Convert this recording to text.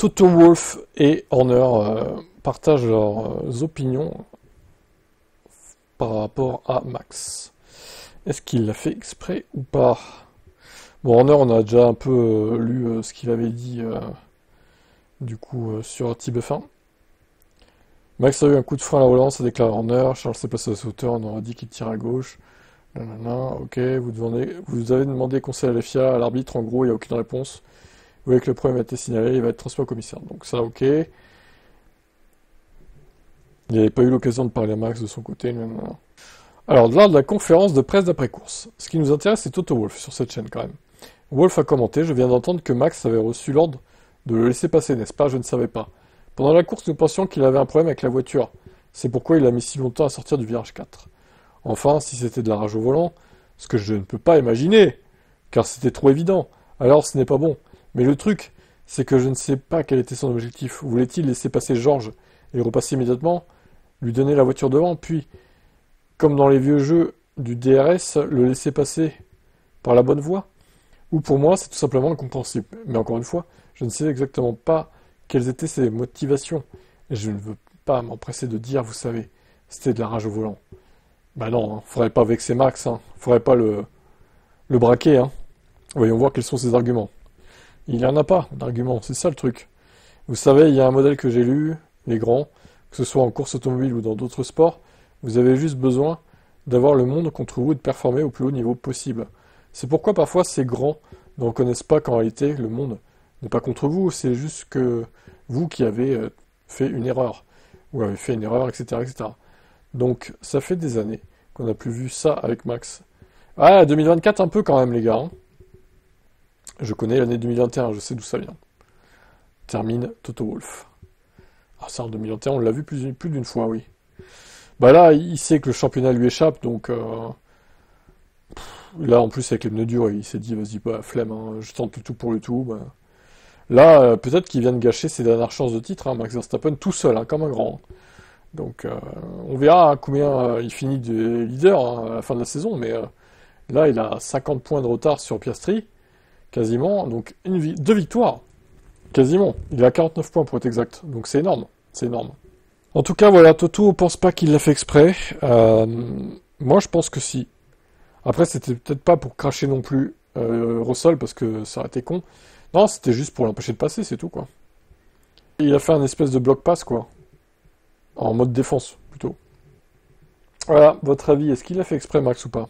Toto Wolff et Horner partagent leurs opinions par rapport à Max. Est-ce qu'il l'a fait exprès ou pas? Bon, Horner, on a déjà un peu lu ce qu'il avait dit sur TF1. Max a eu un coup de frein à la relance, a déclaré Horner. Charles s'est passé à sa hauteur, on aurait dit qu'il tire à gauche. Nanana, ok, vous avez demandé conseil à la FIA, à l'arbitre, en gros, il n'y a aucune réponse. Vous voyez que le problème a été signalé, il va être transmis au commissaire. Donc ça, ok. Il n'avait pas eu l'occasion de parler à Max de son côté. Nanana. Alors, lors de la conférence de presse d'après-course, ce qui nous intéresse, c'est Toto Wolff sur cette chaîne quand même. Wolff a commenté, je viens d'entendre que Max avait reçu l'ordre de le laisser passer, n'est-ce pas? Je ne savais pas. Pendant la course, nous pensions qu'il avait un problème avec la voiture. C'est pourquoi il a mis si longtemps à sortir du virage 4. Enfin, si c'était de la rage au volant, ce que je ne peux pas imaginer, car c'était trop évident, alors ce n'est pas bon. Mais le truc, c'est que je ne sais pas quel était son objectif. Voulait-il laisser passer George et repasser immédiatement, lui donner la voiture devant, puis, comme dans les vieux jeux du DRS, le laisser passer par la bonne voie? Ou pour moi, c'est tout simplement incompréhensible. Mais encore une fois, je ne sais exactement pas quelles étaient ses motivations. Et je ne veux pas m'empresser de dire, vous savez, c'était de la rage au volant. Bah non, faudrait pas vexer Max, faudrait pas le braquer, Voyons voir quels sont ses arguments. Il n'y en a pas d'arguments, c'est ça le truc. Vous savez, il y a un modèle que j'ai lu, les grands, que ce soit en course automobile ou dans d'autres sports, vous avez juste besoin d'avoir le monde contre vous et de performer au plus haut niveau possible. C'est pourquoi parfois ces grands ne reconnaissent pas qu'en réalité le monde n'est pas contre vous, c'est juste que vous qui avez fait une erreur, ou avez fait une erreur, etc., etc. Donc, ça fait des années qu'on n'a plus vu ça avec Max. Ah, 2024 un peu quand même, les gars. Je connais l'année 2021, je sais d'où ça vient. Termine Toto Wolff. Ah, ça, en 2021, on l'a vu plus d'une fois, oui. Bah là, il sait que le championnat lui échappe, donc... là, en plus, avec les pneus durs, il s'est dit, vas-y, bah, flemme, je tente le tout pour le tout. Bah. Là, peut-être qu'il vient de gâcher ses dernières chances de titre, Max Verstappen, tout seul, comme un grand. Donc, on verra combien il finit de leader à la fin de la saison, mais là, il a 50 points de retard sur Piastri, quasiment, donc 2 victoires, quasiment. Il a 49 points pour être exact, donc c'est énorme, c'est énorme. En tout cas, voilà, Toto pense pas qu'il l'a fait exprès. Moi, je pense que si. Après, c'était peut-être pas pour cracher non plus Russell, parce que ça aurait été con. Non, c'était juste pour l'empêcher de passer, c'est tout, quoi. Il a fait un espèce de bloc pass, quoi. En mode défense, plutôt. Voilà, votre avis, est-ce qu'il a fait exprès, Max, ou pas?